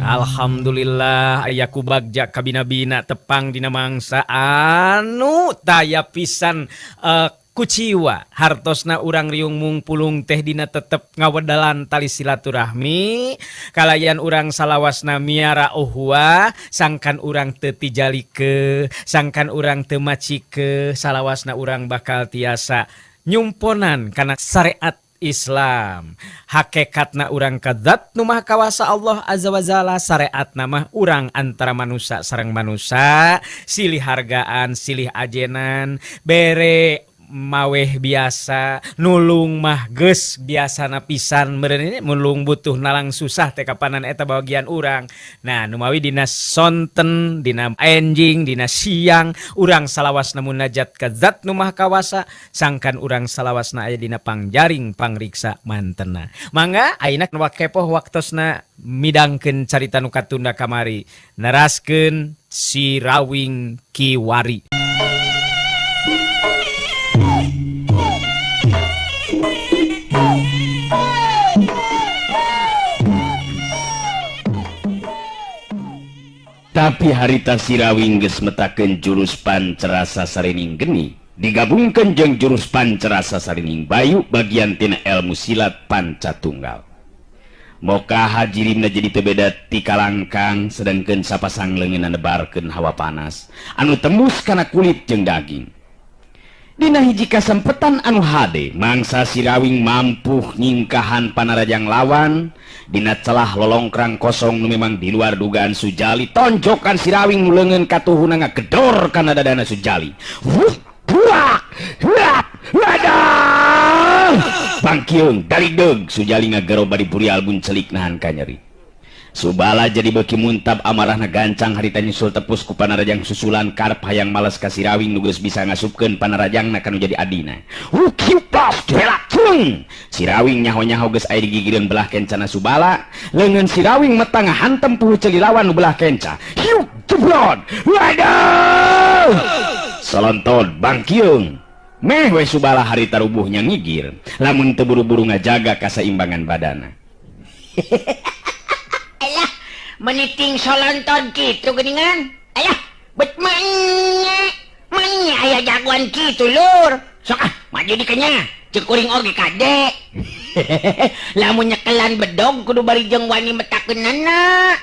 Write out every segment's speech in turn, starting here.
Alhamdulillah ayaku bagja kabina-bina tepang dina mangsa anu taya pisan kuciwa hartosna urang riung mungpulung teh dina tetep ngawedalan tali silaturahmi kalayan urang salawasna miara uhwa sangkan urang teu tijalike sangkan urang teu macike salawasna urang bakal tiasa nyumponan kana syariat Islam hakikatna urang kadzat nu maha kawasa Allah azza wa jalla syariat namah urang antara manusia sareng manusia silih hargaan silih ajenan bere maweh biasa nulung mah geus biasana pisan meureun mulung butuh nalang susah teh kapanan eta bagian urang. Nah nu mawi dina sonten dina enjing dina siang urang salawasna munajat ka zat nu maha kawasa sangkan urang salawasna aya dina pangjaring pangriksa mantena. Mangga ayeuna wakepoh waktosna midangkeun carita nu katunda kamari neraskeun si Rawing Kiwari. Tapi harita si Rawing geus metakeun jurus pancerasa sarening geni digabungkeun jeung jurus pancerasa sarening bayu bagian tina ilmu silat pancatunggal. Moka hajirimna jadi teu beda ti kalangkang sedengkeun sapasang leungeunna nebarkeun hawa panas anu tembus kana kulit jeung daging. Dina hiji kasempetan anu hade mangsa si Rawing mampu nyingkahan panarajang lawan dina celah lolongkrang kosong nu memang di luar dugaan Sujali tonjokan si Rawing leungeun katuhuna ngagedor kana dadana Sujali. Wadah bangkiung daligdeug Sujali ngagero bari buri albun celik nahan kanyeri. Subala jadi beki muntab amarahna gancang harita nyusul tepus ku panarajang susulan karep hayang males ka si Rawing nu geus bisa ngasupkeun panarajangna kanu jadi adina. Ukiplas delacung. Si Rawing nyaho-nyaho geus aya di gigireun belah kencana Subala, leungeun si Rawing meta ngahantem pueuh ceuli lawan nu belah kenca. Hiuk jebrod. Waduh. Solontod bangkiung. Meh we Subala harita rubuhnya ngigir, lamun teu buru-buru ngajaga kaseimbangan badana. Meniting solonton gitu geningan ayah bet manya ayah jagoan gitu lur sok maju di kenya cekuring oge kade lamun nyekelan bedog kudu bari jeung wani metakeunana.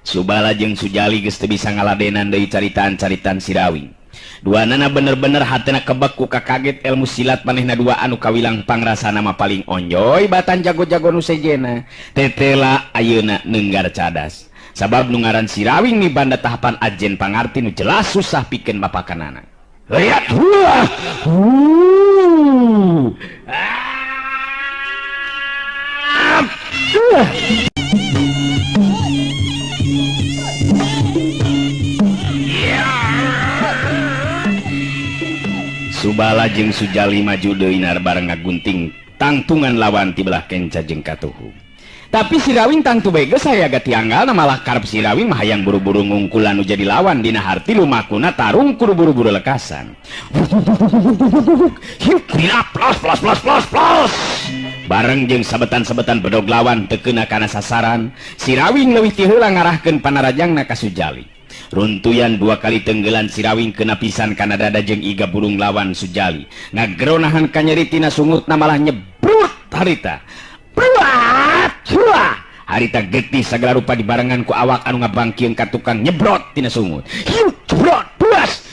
Subala jeung Sujali geus teu bisa ngaladenan deui caritaan-caritaan si Rawing. Duanana bener-bener hatena kebek ku kakaget ilmu silat manehna dua anu kawilang pangrasana mah paling onjoy batan jago-jago nu sejena tetela ayeuna neunggar cadas sabab nu ngaran si Rawing ni banda tahapan ajen pangarti nu jelas susah pikeun bapakanana. Lihat Subala jeung Sujali maju deui bareng ngagunting tangtungan lawan ti belah kenca jeung katuhu. Tapi si Rawing tangtu bae geus aya gati anggalna malah karep si Rawing mah hayang buru-buru ngungkul anu jadi lawan dina harti lumakuna tarung kudu buru-buru lekasan. Hiuk plos. Bareng jeung sabetan-sabetan bedog lawan teu keuna kana sasaran, si Rawing leuwih ti heula ngarahkeun panarajangna ka Sujali. Runtuyan dua kali tenggelan si Rawing kena pisan kana dada jeung iga burung lawan Sujali ngageronahan kanyeri tina sungutna malah nyebrut harita harita getih sagala rupa dibarengan ku awak anu ngabangkieun ka tukang nyebrot tina sungut. Jebrot puas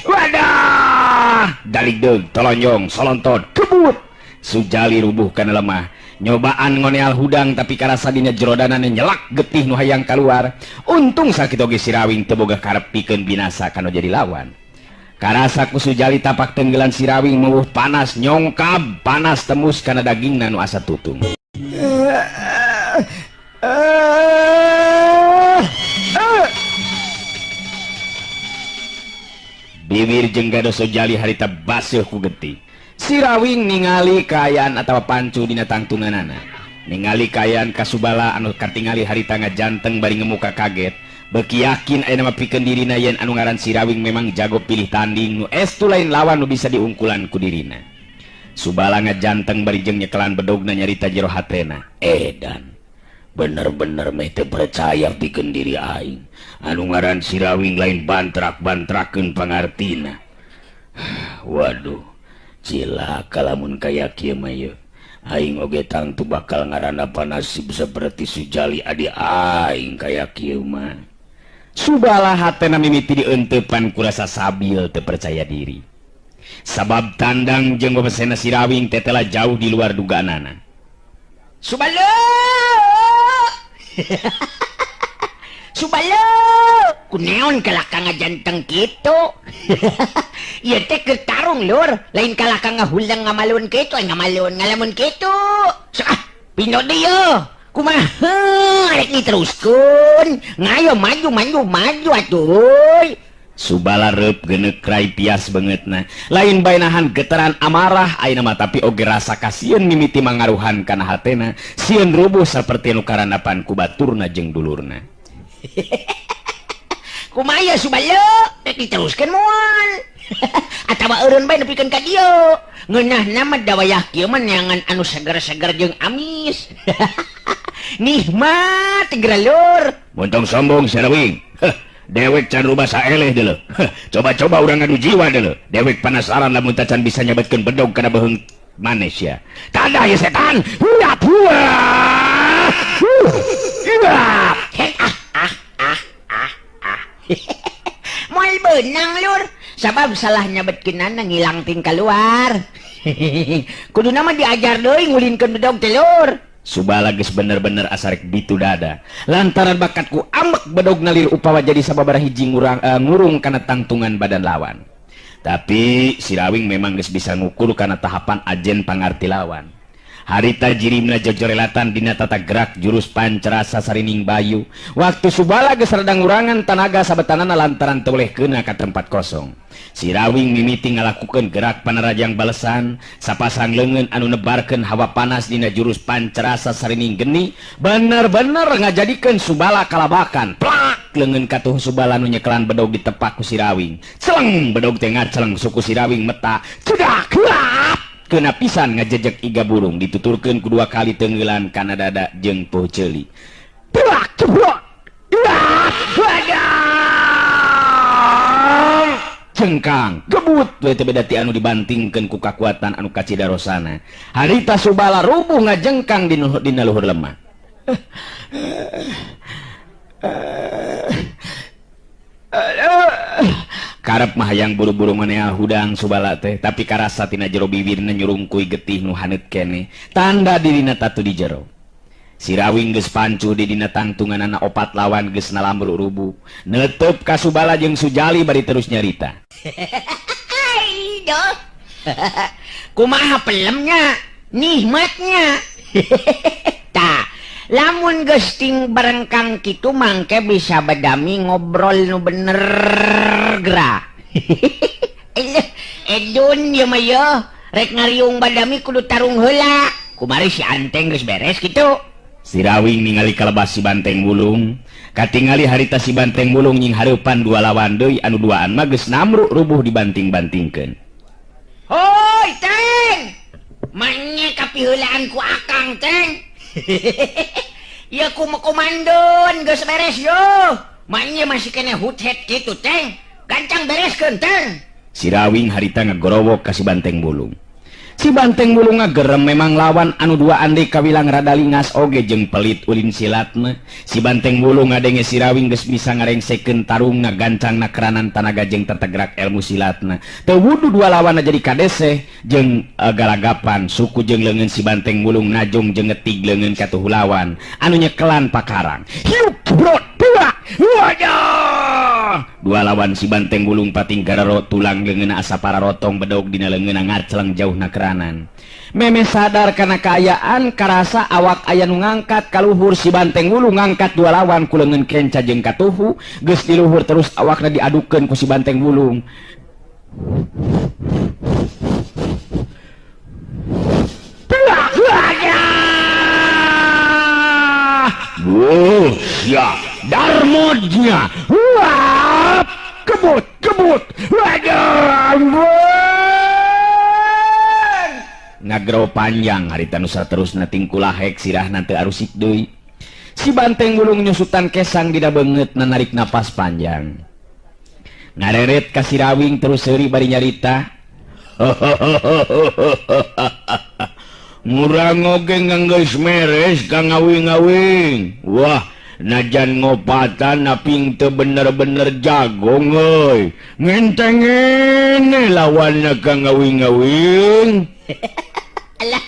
wadah daligdeug tolonjong solontod kebut Sujali rubuh kana lemah nyobaan ngoneal hudang tapi karasa dina jerodanana nyelak getih nu hayang kaluar. Untung sakit oge si Rawing teu boga karep pikeun binasa kana jadi lawan. Karasa ku Sujali tapak tenggelan si Rawing meueuh panas nyongkab panas tembus kana dagingna nu asa tutung. Bibir jeung gado Sujali harita baseuh ku getih. Si Rawing ningali kaayaan atawa pancu dina tangtunganana ningali kaayaan ka Subala anu katingali harita ngajanteng bari ngemuka kaget beuki yakin aya nama pikeun dirina yen anu ngaran si Rawing memang jago pilih tanding nu estu lain lawan nu bisa diungkulan ku dirina. Subala ngajanteng barijeng nyekelan bedogna nyarita jero hatena. Edan bener-bener meh teu percaya pikeun diri aing. Anu ngaran Sirawing lain bantrak-bantrakeun pangartina. Waduh, cilaka lamun kaya kieu mah ye. Aing oge tangtu bakal ngaranapa nasib seperti Sujali adi aing kaya kieu mah. Subala hatena mimiti dieunteupan ku rasa sabil teu percaya diri. Sabab tandang jeung babasena Sirawing teh telah jauh di luar dugaanana. Subalo! Subalo! Kuneon kalaka ngajanteng kitu. Ieu teh keur tarung lur, lain kalaka ngahulang ngamalun kitu, ngamalun ngalamun kitu. Pino dieu. Kumaha rek diteruskeun? Ngayo maju atuh. Subala reup geuneuh krai pias beungeutna. Lain bae nahan getaran amarah ayeuna mah tapi oge rasa kasieun mimiti mangaruhan kana hatena. Sieun rubuh saperti anu karanapan ku baturna jeung dulurna. Kumaya Subalo, rek diteruskeun moal. Atawa eureun bae nepikeun ka dieu. Ngeunahna mah dawayah kieu mah neangan anu seger-seger jeung amis. Nikmat geura lur. Montong sombong Sirawing. Dewek can rubah saeleh deuleu. Coba-coba urang ngadu jiwa deuleu. Dewek penasaran lamun tacan bisa nyabetkeun bedog kana beheung manes ya. Tanda ya setan. Huap huap. Huap. Moal beunang lur. Sabab salah nyabetkeunana ngilang ting keluar. Kuduna mah diajar deui ngulinkeun bedog teh lur. Subala geus bener-bener asarek bitu dada. Lantaran bakatku ambek bedog nalir upawa jadi sababaraha hiji ngurung kana tangtungan badan lawan. Tapi Sirawing memang geus bisa ngukur kana tahapan ajen pangarti lawan. Harita jirimna jojorelatan dina tata gerak jurus Pancerasa Sarining Bayu. Waktu Subala geus rada ngurangan tanaga sabetanana lantaran teu olehkeunna ka tempat kosong. Sirawing mimiti ngalakukeun gerak panarajang balesan, sapasang leungeun anu nebarkeun hawa panas dina jurus Pancerasa Sarining Geni, bener-bener ngajadikeun Subala kalabakan. Plak! Leungeun katuh Subala nu nyekelan bedog ditepak ku Sirawing. Celeng bedog teh ngaceleng suku Sirawing meta. Cedak! Huap! Kena pisan ngajejek iga burung dituturkeun kedua kali tenggelan kana dada jeung poh ceuli. Plak! Ceblok! Cengkang gebut we teh beda ti anu dibantingkeun ku kakuatan anu kacidarosana. Harita Subala rubuh ngajengkang dina luhur lemah. Karep mah hayang buru-buru maneh hudang Subala teh, tapi karasa tina jero bibirna nyurungkuy getih nu haneut keneh. Tanda dirina tatu di jero. Sirawing geus pancu di dina tangtunganana opat lawan geus nalambur rubuh. Neutup ka Subala jeung Sujali bari terus nyarita. Doh. Kumaha pelemnya, nikmatnya. Tah, lamun geus ting barengkang kitu mangke bisa badami ngobrol nu bener gra. Edun ye mah ye, rek ngariung badami kudu tarung heula. Kumari si Anteng geus beres kitu. Sirawing ningali kalebas si Banteng Bulung, katingali harita si Banteng Bulung nying hareupan dua lawan deui anu duaan mah geus namruk rubuh dibanting-bantingkeun. Hoi Teng, manye kapiheulaan ku akang Teng. Ya komandon geus beres yo. Manye masih kena huthead kitu Teng. Gancang bereskeun Teng. Sirawing harita ngagorowok ka si Banteng Bulung. Si Banteng Bulung ngagerem memang lawan anu duaan deui kawilang rada lingas oge jeung pelit ulin silatna. Si Banteng Bulung ngadenge Sirawing geus bisa ngarengsekeun tarungna gancangna keranan tanaga jeung tetegrak ilmu silatna. Teu wudu dua lawanna jadi kadeseh jeung galagapan suku jeung leungeun si Banteng Bulung najong jeung ngetig leungeun katuh lawan anu nyekelan pakarang. Hiup brot buak. Wadah! Dua lawan si Banteng Bulung pating gararo tulang leungeunna asa pararotong bedog dina leungeunna ngaceleng jauhna keranan. Meme sadar kana kaayaan karasa awak aya nu ngangkat ka luhur si Banteng Bulung ngangkat dua lawan ku leungeun kenca jeung katuhu geus di luhur terus awakna diadukeun ku si Banteng Bulung. Ya, darmodnya. Wap, kebut. Waduh. ngagro panjang harita nusa terus nating kulahek sirah nanti arusik deui. Si banteng bulung nyusutan kesang dina beungeut narik napas panjang. Ngareret ka si Rawing terus seuri bari nyarita. Murang oge nganggeus meres ka ngawing-ngawing. Wah, najan ngopatan naping teu bener-bener jagong euy. Ngentengene lawanna ka ngawing-ngawing. Alah,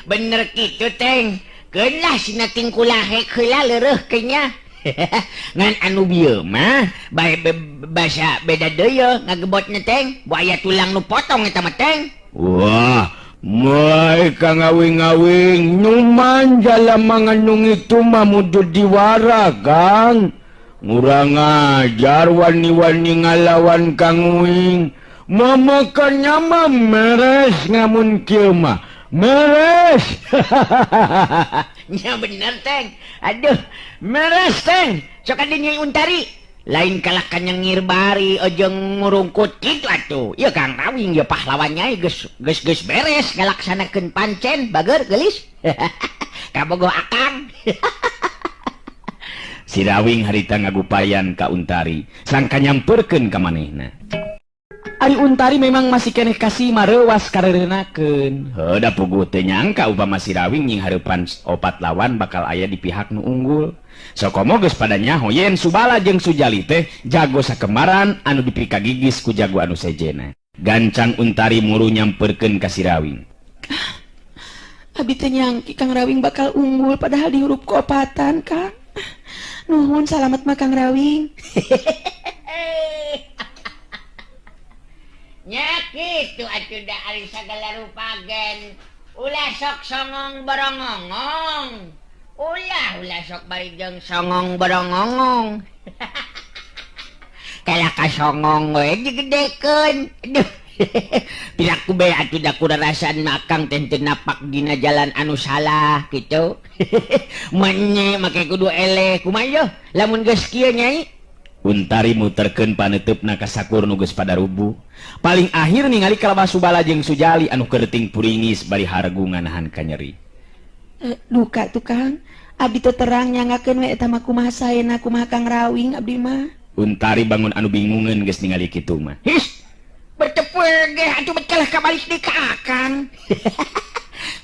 bener gitu, Teng. Keun si nating kulahek heula leureuh kenya. Ngan anu bieu mah bae basa beda deui ngagebotna, Teng. Buaya tulang nu potong eta mah, Teng. Wah, mulai ka ngawing-ngawing nyuman jalama nganung itu mah mudud diwara, Kang. Ngurang ajar wani-wani ngalawan Kang Uing. Mamakannya mah meres ngamun kieu mah. Meres. Ya bener, Teng. Aduh, meres, Teng. Sok adi Nyai Untari. Lain kalakan yang ngirbari ojeng ngurungkut gitu atuh. Ya Kang Rawing ya pahlawan Nyai geus beres ngalaksanakeun pancen bager geulis. Kabogoh Akang. Si Rawing harita ngagupayan ka Untari sangka nyamperkeun ka manehna. Ari Untari memang masih keneh kasih marewas kareurenakeun. Heuda puguh teu nyangka upama si Rawing nying hareupan opat lawan bakal aya di pihak nu unggul. Sokomo geus pada nyaho yen Subala jeung Sujali teh jago sakemaran anu dipika gigis ku jago anu sejena. Gancang Untari muru nyamperkeun ka si Rawing. Abi teh nyangki Kang Rawing bakal unggul padahal dihurup keopatan, Kang. Nuhun salamet mah Kang Rawing. Nya kitu atuh da ari sagala rupagen. Ulah sok songong borongongong. Ulah sok bari jeung songong borongongong. Kala ka songong we digedekeun. Aduh. Piraku be atuh da kurarasaan makang teh teu napak dina jalan anu salah kitu. Manye make kudu eleh kumaha yeuh lamun geus kieu Nyai. Untari muterkeun paneteupna ka sakur nu geus pada rubuh. Paling akhir ningali kalabah Subala jeung Sujali anu keuting puringis bari hargu nganahan ka nyeri. Duka tuh Kang. Abdi teu terang nyangakeun we eta mah kumaha saena kumaha Kang Rawing abdi mah. Untari bangun anu bingungeun geus ningali kitu mah. His, bertepul ge atuh becalah kabalik deui ka Akang.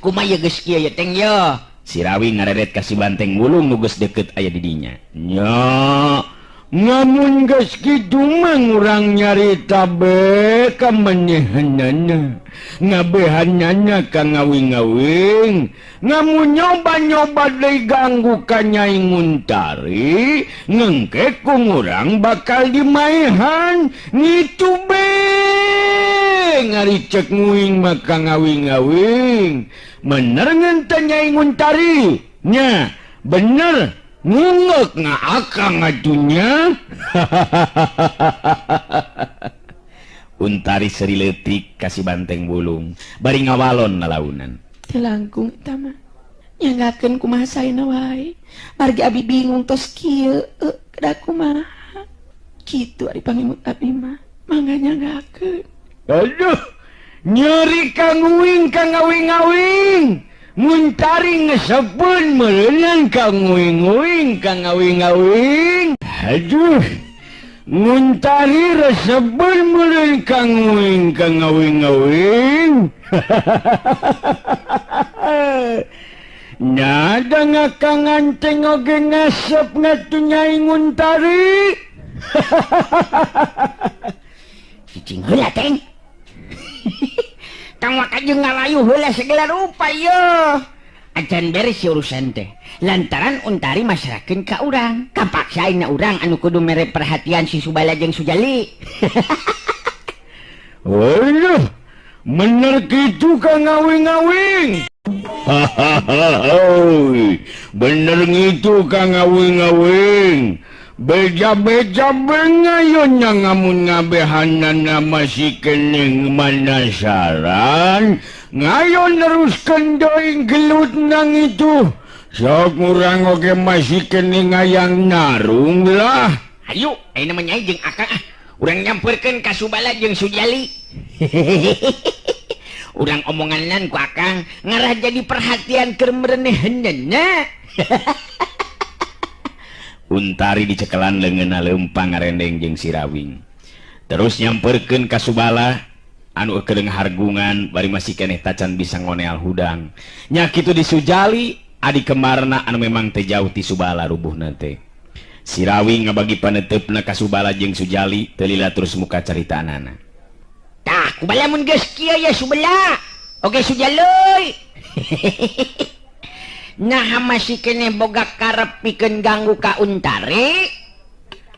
Kumaha ye geus kieu ye Teng yo. Si Rawing ngareret ka si banteng wulung nu geus deukeut aya di dinya. Nya, ngamun geus kitu mah urang nyarita be ka manehanana. Ngabehanana ka ngawing-ngawing. Ngamun nyoba-nyoba deui ganggu ka Nyai Nguntari, ngengke ku urang bakal dimaehan. Ngitu be ngaricek nguing mah ka ngawing-ngawing. Bener ngente Nyai Nguntari? Nya, bener. Ngungek nga Akang atunya. Untari seri leutik kasih banteng bulung bari ngawalon nalaunan. Teu langkung eta mah. Nyangakeun kumaha saena wae. Margi abi bingung tos kieu da kumaha. Kitu ari pangimut abi mah. Mangga nyangakeun. Aduh, nyeri Kang Uing ka ngawing-ngawing. Nguntari ngesepeun meureunang Kang Uing-uing ka ngawing-ngawing. Aduh, Nguntari resepeun meureun Kang Uing ka ngawing-ngawing. Nada ngakangan teng oge ngasep ngatu Nyai Nguntari. Cicing heula Teng. Kang wakajeng ngalayu heula segala rupa yo. Acan beres urusan teh. Lantaran Untari masrakeun ka urang. Kapaksaina urang anu kudu mere perhatian si Subala jeung Sujali. Waduh, bener kitu ka ngawing-ngawing. Bener gitu ka ngawing-ngawing. Beja-beja bengayon nya ngamun ngabehanana masih keneng manasaran. Ngayon neruskeun deui gelut nang itu. Sok urang oge masih keneng ngayang narung lah. Hayu, ayeuna mah Nyai jeung Akang urang nyamperkeun ka Subala jeung Sujali. Urang omonganan ku akang ngarah jadi perhatian keur mereneheunna. Untari dicekelan leungeunna leumpang ngarendeng jeung si Rawing. Terus nyamperkeun ka Subala anu kedeung hargungan bari masih keneh tacan bisa ngoneal hudang. Nya kitu di Sujali adi kemarna anu memang teh jauh ti Subala rubuhna teh. Si Rawing ngabagi paneteupna ka Subala jeung Sujali teu lila terus muka caritaanana. Tah kubala mun geus kieu ya Subala. Oge Sujaloy. Nah masih kene boga karep pikeun ganggu ka Untari.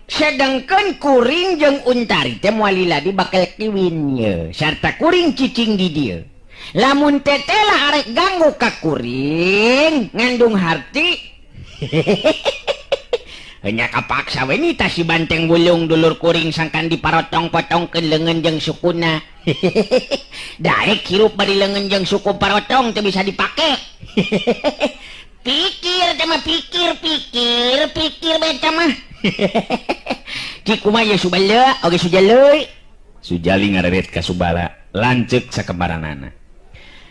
Sedangkan kuring jeung Untari teh moal liladi bakal kiwin ye sarta kuring cicing di dieu. Lamun teteh lah arek ganggu ka kuring ngandung harti. Hanya kapaksa we ni si Banteng Wulung dulur kuring sangkan diparotong-potongkeun leungeun jeung sukuna. Daek hirup bari leungeun jeung suku parotong teu bisa dipake. Pikir teh mah pikir beta mah. Di kumaha ya Subala oge Sujaloy. Sujali ngareret ka Subala lanceuk sakembaranana.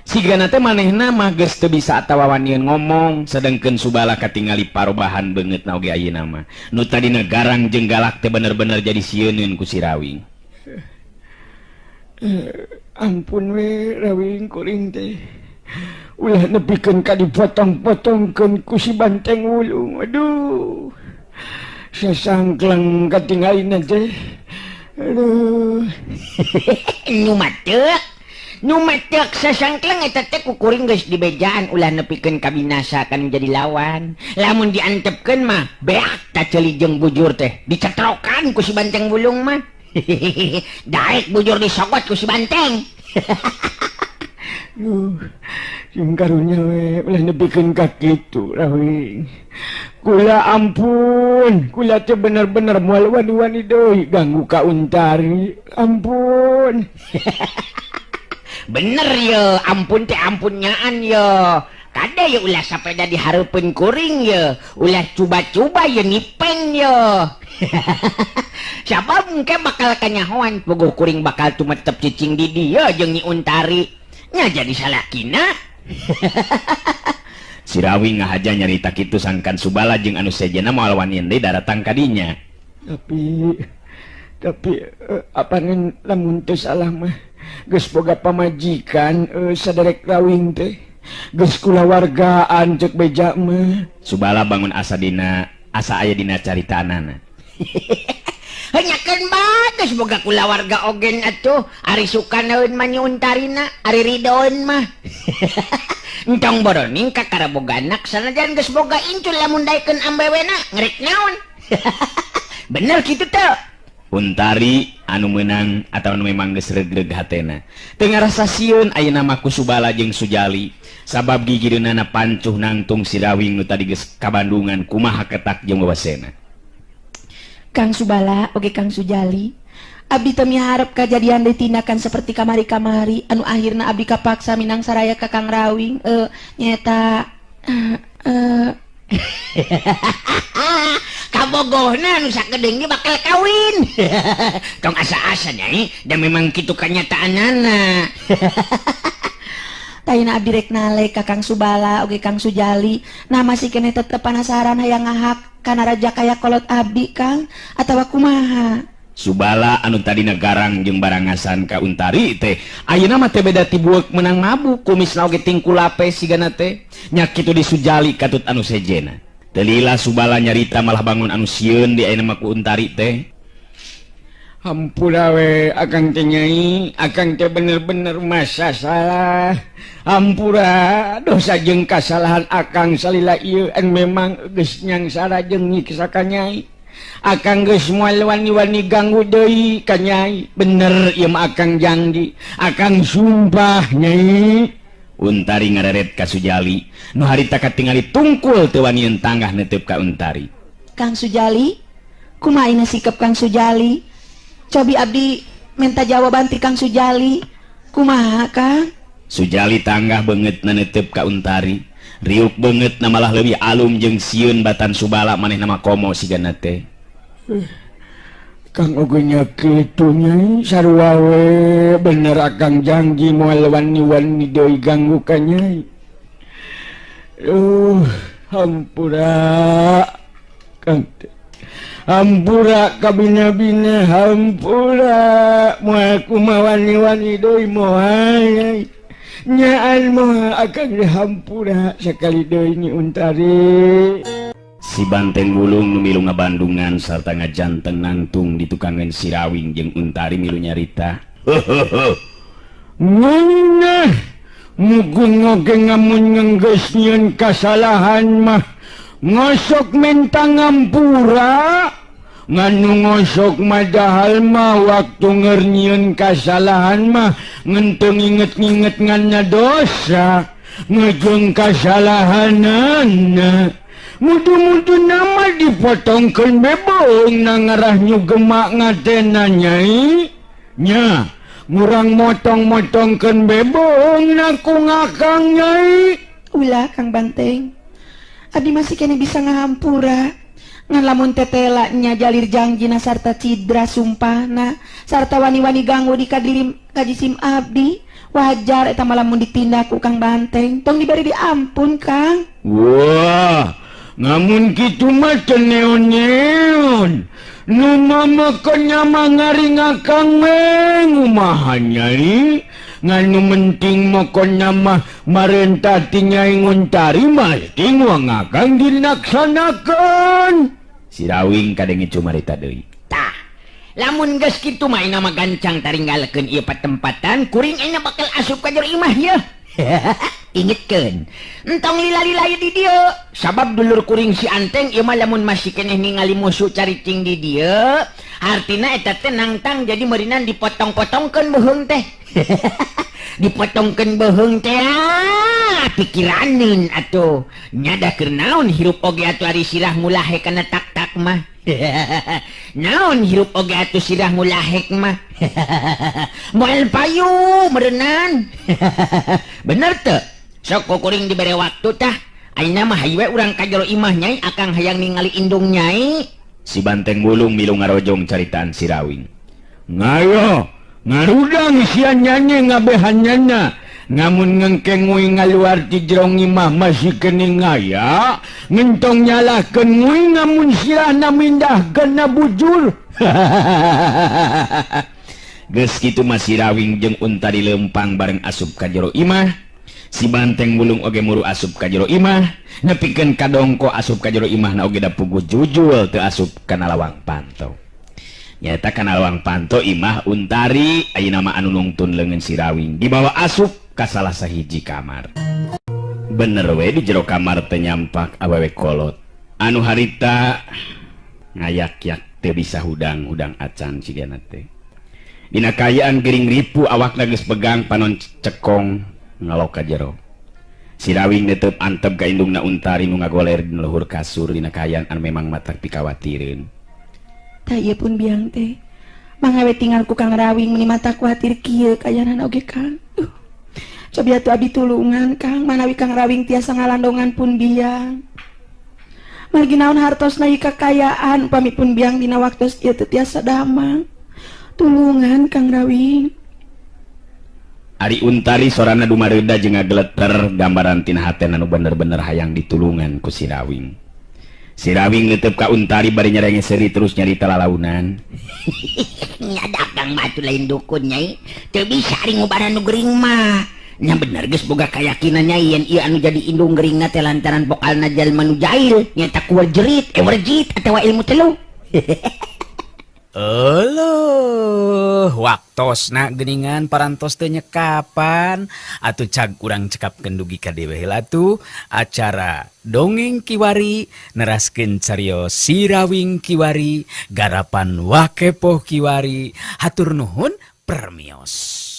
Sigana teh manehna mah geus teu bisa atawawanieun ngomong sedengkeun Subala katingali parobahan beungeutna oge ayeuna mah. Nu tadina garang jeung galak teh bener-bener jadi sieuneun ku si Rawing. Ampun we Rawing kuring teh. Ulah nepikeun ka dipotong-potongkeun ku si Banteng Wulung. Aduh. Sasangkleng katingalina teh. Aduh. Nu matek sasangkleng eta teh ku kuring geus dibejaan ulah nepikeun ka binasa kan menjadi lawan. Lamun diantepkeun mah beak ta ceuli jeung bujur teh dicetrokan ku si Banteng Wulung mah. Daek bujur disogot ku si Banteng. Sing karunya we ulah nepikeun ka kitu Rawing. Kula ampun, kula teh bener-bener moal wani-wani deui ganggu ka Untari. Ampun. Bener ya, ampun teh ampunnyaan ya. Kada ya ulah sapeda dihareupeun kuring ya. Ulah coba-coba ya nipeng ya. Siapa mungkin bakal kanyahoan bogoh kuring bakal tumetep cicing di dia jeung Nyi Untari. Nya jadi salakina. Si Rawing ngahaja nyarita kitu sangkan Subala jeung anu sejenna moal wanian deui daratang ka dinya. Tapi apanin lamun teu salah mah geus boga pamajikan saderek Rawing teh. Geus kulawargaan cek beja mah. Subala bangun asa aya dina caritaanana. Hanyakeun bagus boga kulawarga ogen atuh. Ari sukanaeun mah Nyi Untarina, ari ridoeun mah. Entong boroning kakara boga anak sanajan geus boga incul lamun daekeun ambewena ngerik naon. Bener kitu teh. Untari anu meunang atawa anu memang geus regreg hatena teu ngarasa sieun ayeuna mah ku Subala jeung Sujali sabab gigireunana pancuh nangtung si Rawing nu tadi geus kabandungan kumaha ketak jeung wawasena. Kang Subala oge Kang Sujali, abdi teu miharep kajadian deui tindakan seperti kamari-kamari anu akhirna abdi kapaksa minang saraya ka Kang Rawing nyata kabogohna nu sakedeung ge bakal kawin. Tong asa-asa nyai dan memang kitu kanyataanana. Tayina abdi rek nalek ka Kang Subala oge Kang Sujali, nah masih kene tetep penasaran hayang ngahak kana raja kaya kolot abdi Kang atawa kumaha. Subala anu tadina garang jeung barangasan ka Untari teh ayeuna mah teh beda ti bueuk menang mabuk kumisna oge tingkul lape sigana teh nya kitu di Sujali katut anu sejena. Teu lila Subala nyarita malah bangun anu sieun di ayeuna mah ku Untari teh. Hampura we akang teh nyai, akang teh bener-bener masa salah. Hampura dosa jeung kasalahan akang salila ieu memang geus nyangsara jeung nyiksa ka nyai. Akang geus moal wani-wani ganggu deui ka nyai. Bener ieu mah akang janji, akang sumpah nyai. Untari ngareret ka Sujali nu harita katingali tungkul teu wani tanggah netep ka Untari. Kang Sujali, kumaha ina sikep Kang Sujali? Cobi abdi minta jawaban ti Kang Sujali. Kumaha Kang? Sujali tanggah beungeut nanetep ka Untari. Riuk beungeut na malah leuwih alum jeung sieun batan Subala manehna mah komo sigana teh. Kang ogenya kitu Nyai sarua we bener akang janji moal wani-wani deui ganggu ka Nyai. Hampura Kang teh. Hampura kabina-bina hampura moal kumaha wani-wani deui moal Nyai. Nyaan moal akang hampura sakali deui Nyi Untari. Si Banteng Wulung nu milu ngabandungan sarta ngajanteng nangtung di tukangan Sirawing jeung Untari milu nyarita. Ngunah mugun ngoge ngamun ngenggeus nyieun kasalahan mah ngosok mentang ngampura nganu ngosok madahal mah waktu ngernyeun kasalahan mah ngenteng inget-inget nganna dosa ngejeng kasalahanana. Mudu-mudu nama dipotongkeun bebong na ngarah nyugemak ngatena Nyai. Nya, ngurang motong-motongkeun bebong na ku ngakang Nyai. Ulah Kang Banteng, abdi masih kene bisa ngahampura ngan lamun tetela nya jalir jangjina sarta cidra sumpahna sarta wani-wani ganggu di kajisim abdi wajar eta lamun ditindak ku Kang Banteng tong diberi diampun Kang. Wah, ngamun kitu mah teu neon-neon. Nu mamakanya mah ngaringakang ngumaha Nyai. Nganu menting makonya mah marentah ti Nyai Nguntari mah ting ngakang dilaksanakeun. Sirawing kadenge cumarita deui. Tah, lamun geus kitu mah ayeuna mah gancang taringgalekeun ieu patempatan kuring ayeuna bakal asup ka jero imah ye. Ingetkeun entong lila-lila di dieu sabab dulur kuring si Anteng ieu mah lamun masih keneh ningali musuh caricing di dieu artina eta teh nangtang jadi meurinan dipotong-potongkeun beheung teh. Dipotongkeun beheung teh pikiraneun atuh nyada keur naon hirup oge atuh ari sirah mulahe kana tak-tak mah. Naon hirup oge atuh sirah mulahek mah. Moal payu meureunan. Bener teu? Sok kuring dibere waktu tah. Ayeuna mah hayu we urang ka jero imah Nyai akang hayang ningali indung Nyai. Si Banteng Wulung milu ngarojong caritaan Sirawing. Ngayo, ngarudang sia nyanyi ngabehannyana. Ngamun ngengkeng nguy ngaluar ti jerong imah masih kene ngaya. Ngentong nyalahkeun nguy ngamun sirahna mindahkeun na bujur. Geus kitu mah Sirawing jeung Untari lempang bareng asup ka jero imah. Si Banteng Wulung oge muru asup ka jero imah, nepikeun kadongko asup ka jero imah na oge da puguh jujul teu asup kana lawang panto. Nyata kana lawang panto imah Untari ayeuna mah anu nungtun leungeun Sirawing dibawa asup ka salah sahiji kamar. Bener we di jero kamar teh nyampak awewe kolot. Anu harita ngayak-yak teu bisa hudang-hudang acan sigana teh. Dina kayaan gering ripu awakna geus pegang panon cekong ngalok ka jero. Sirawing netep antep ka indungna Untari nu ngagoler di luhur kasur dina kayaan anu memang matak pikawatireun. Tah ieu pun biang teh mangawe tinggal ku Kang Rawing meuni mata kuatir kieu kayanana oge Kang. Cobi atuh abdi tulungan Kang manawi Kang Rawing tiasa ngalandongan pun biang. Margi naon hartosna ieu kakayaan upami pun biang dina waktos ieu teu tiasa damang. Tulungan Kang Rawing. Ari Untari sorana dumareuda jeung ngageleter gambaran tina hatena nu bener-bener hayang ditulungan ku Sirawing. Sirawing neuteup ka Untari bari nyarenge seuri terus nyarita lalaunan. Nyada kang batu lain dukun Nyai teu bisa ari ngobana nu gering mah. Nya bener geus boga kayakinan Nyai yen ieu anu jadi indung geringna teh lantaran pokalna jalma nu jahil nyata kuat jerit werjit atawa ilmu telu. Eluh, waktosna geuningan parantos teu nyekapan atuh cag urang cekapkeun dugi ka dewe heula atuh acara dongeng Kiwari neraskeun cariyos Sirawing Kiwari garapan Wakepoh Kiwari hatur nuhun permios.